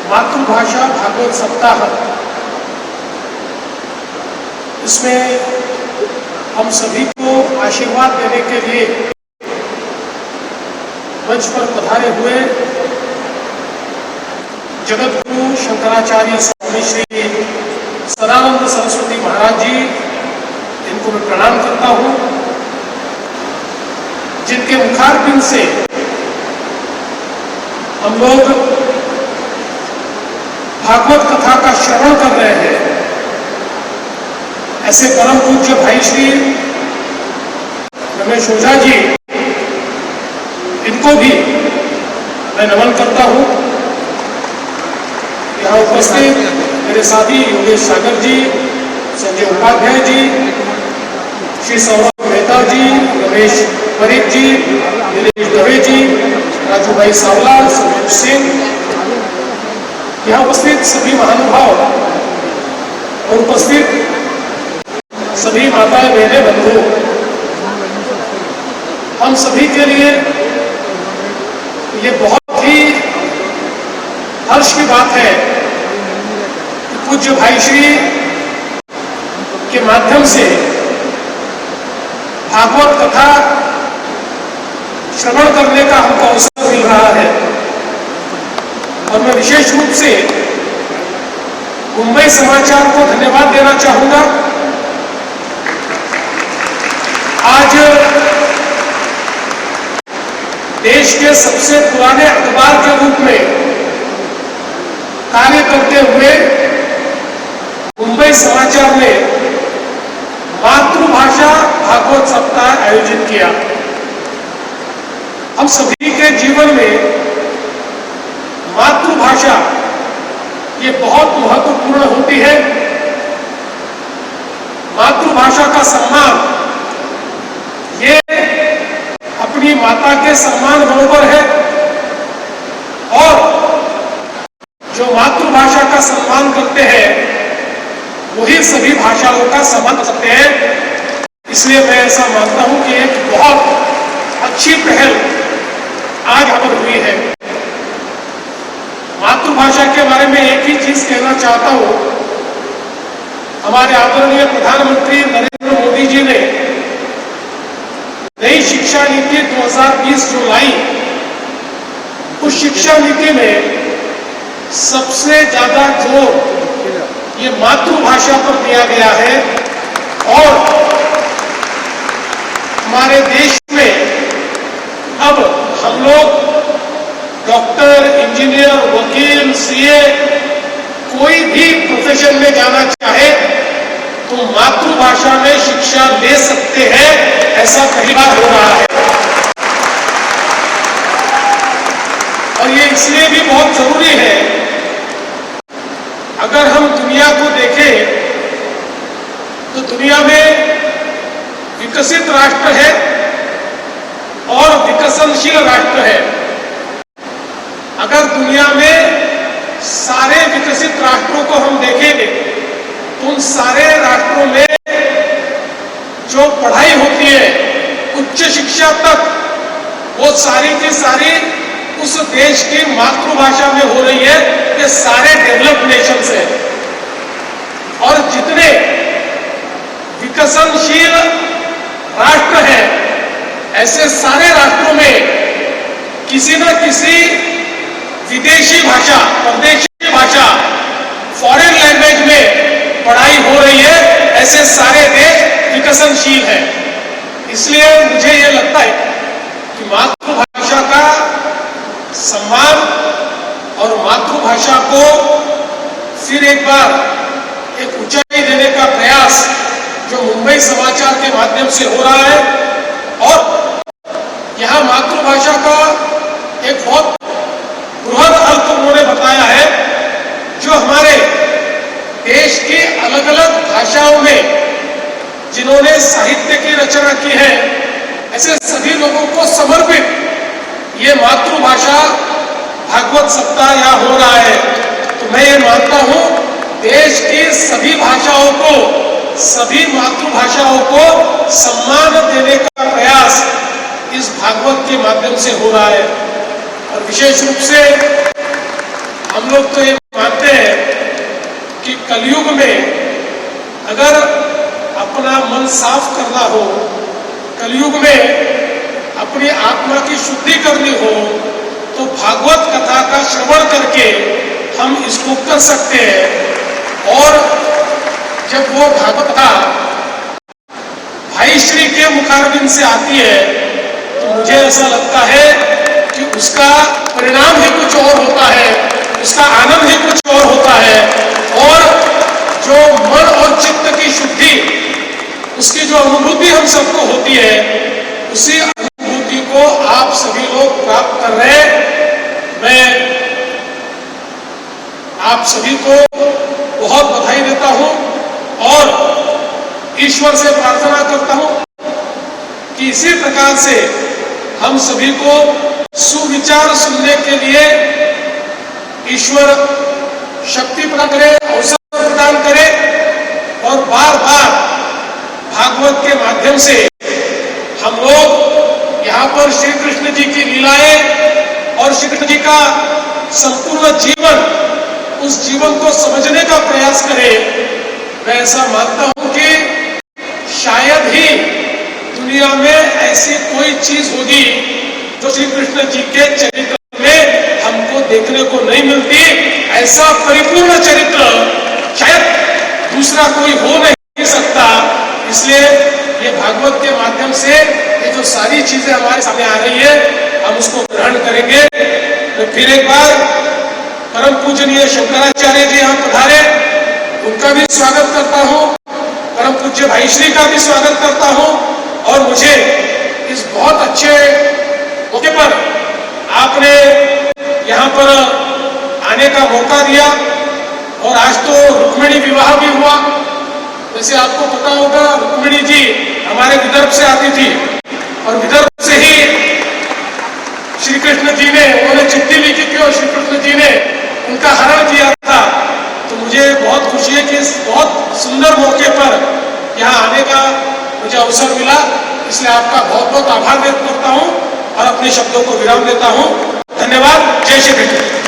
मातृभाषा भागवत सप्ताह, इसमें हम सभी को आशीर्वाद देने के लिए मंच पर पधारे हुए जगत गुरु शंकराचार्य स्वामी श्री सदानंद सरस्वती महाराज जी, इनको मैं प्रणाम करता हूँ, जिनके मुखारबिंद से हम लोग भागवत कथा का श्रवण कर रहे हैं। ऐसे परम पूज्य भाई श्री रमेश ओझा जी, इनको भी मैं नमन करता हूं। यहाँ उपस्थित मेरे साथी योगेश सागर जी, संजय उपाध्याय जी, श्री सौरभ मेहता जी, रमेश परीख जी, नीलेश दवे जी, राजू भाई सावला, सुमेश सिंह, यहाँ उपस्थित सभी महानुभाव और उपस्थित सभी माताएं बहनें बंधु, हम सभी के लिए ये बहुत ही हर्ष की बात है कि पूज्य भाई श्री के माध्यम से भागवत कथा श्रवण करने का हमको अवसर मिल रहा है। और मैं विशेष रूप से मुंबई समाचार को धन्यवाद देना चाहूंगा। आज देश के सबसे पुराने अखबार के रूप में कार्य करते हुए मुंबई समाचार ने मातृभाषा भागवत सप्ताह आयोजित किया। हम सभी के जीवन में मातृभाषा ये बहुत महत्वपूर्ण होती है। मातृभाषा का सम्मान ये अपनी माता के सम्मान बराबर है, और जो मातृभाषा का सम्मान करते हैं वही सभी भाषाओं का सम्मान करते हैं। इसलिए मैं ऐसा मानता हूं कि एक बहुत अच्छी पहल आज हम पर हुई है। मातृभाषा के बारे में एक ही चीज कहना चाहता हूं। हमारे आदरणीय प्रधानमंत्री नरेंद्र मोदी जी ने नई शिक्षा नीति 2020 जो लाई, उस शिक्षा नीति में सबसे ज्यादा जोर ये मातृभाषा पर दिया गया है। और हमारे देश में अब हम लोग डॉक्टर, इंजीनियर, वकील, सीए, कोई भी प्रोफेशन में जाना चाहे तो मातृभाषा में शिक्षा ले सकते हैं। ऐसा पहली बार हो रहा है, और ये इसलिए भी बहुत जरूरी है। अगर हम दुनिया को देखें तो दुनिया में विकसित राष्ट्र है और विकसनशील राष्ट्र है। अगर दुनिया में सारे विकसित राष्ट्रों को हम देखेंगे तो उन सारे राष्ट्रों में जो पढ़ाई होती है उच्च शिक्षा तक, वो सारी की सारी उस देश की मातृभाषा में हो रही है। ये सारे डेवलप्ड नेशंस हैं, और जितने विकसनशील राष्ट्र हैं, ऐसे सारे राष्ट्रों में किसी न किसी विदेशी भाषा, परदेशी भाषा, फॉरेन लैंग्वेज में पढ़ाई हो रही है। ऐसे सारे देश विकसनशील हैं। इसलिए मुझे ये लगता है कि मातृभाषा का सम्मान और मातृभाषा को फिर एक बार एक ऊंचाई देने का प्रयास जो मुंबई समाचार के माध्यम से हो रहा है, और यहाँ मातृभाषा का एक बहुत बृहद अर्थ उन्होंने बताया है। जो हमारे देश की अलग अलग भाषाओं में जिन्होंने साहित्य की रचना की है, ऐसे सभी लोगों को समर्पित ये मातृभाषा भागवत सप्ताह यहाँ हो रहा है। तो मैं ये मानता हूँ देश की सभी भाषाओं को, सभी मातृभाषाओं को सम्मान देने का प्रयास इस भागवत के माध्यम से हो रहा है। और विशेष रूप से हम लोग तो ये मानते हैं कि कलयुग में अगर अपना मन साफ करना हो, कलयुग में अपनी आत्मा की शुद्धि करनी हो, तो भागवत कथा का श्रवण करके हम इसको कर सकते हैं। और जब वो भागवत कथा भाई श्री के मुखारबिंद से आती है तो मुझे ऐसा लगता है कि उसका परिणाम ही कुछ और होता है, उसका आनंद ही कुछ और होता है। और जो मन और चित्त की शुद्धि, उसकी जो अनुभूति हम सबको होती है, उसी अनुभूति को आप सभी लोग प्राप्त कर रहे हैं। मैं आप सभी को बहुत बधाई देता हूं और ईश्वर से प्रार्थना करता हूं कि इसी प्रकार से हम सभी को सुविचार सुनने के लिए ईश्वर शक्ति प्रदान करे, अवसर प्रदान करे और बार बार भागवत के माध्यम से हम लोग यहाँ पर श्री कृष्ण जी की लीलाएं और श्री कृष्ण जी का संपूर्ण जीवन, उस जीवन को समझने का प्रयास करें। मैं ऐसा मानता हूं कि शायद ही दुनिया में ऐसी कोई चीज होगी जो श्री कृष्ण जी के चरित्र में हमको देखने को नहीं मिलती। ऐसा परिपूर्ण चरित्र शायद दूसरा कोई हो नहीं सकता। इसलिए ये भागवत के माध्यम से ये जो सारी चीजें हमारे सामने आ रही है, हम उसको ग्रहण करेंगे। तो फिर एक बार परम पूजनीय शंकराचार्य जी यहाँ पधारे, उनका भी स्वागत करता हूँ, परम पूज्य भाई श्री का भी स्वागत करता हूं। और मुझे इस बहुत अच्छे मौके पर आपने यहाँ पर आने का मौका दिया। और आज तो रुक्मिणी विवाह भी हुआ। जैसे आपको पता होगा, रुक्मिणी जी हमारे विदर्भ से आती थी और विदर्भ से ही श्री कृष्ण जी ने, उन्होंने चिट्ठी लिखी थी और श्री कृष्ण जी ने उनका हरण किया था। तो मुझे बहुत खुशी है कि इस बहुत सुंदर मौके पर यहाँ आने का मुझे अवसर मिला। इसलिए आपका बहुत बहुत आभार व्यक्त करता हूँ और अपने शब्दों को विराम देता हूँ। धन्यवाद। जय श्री कृष्ण।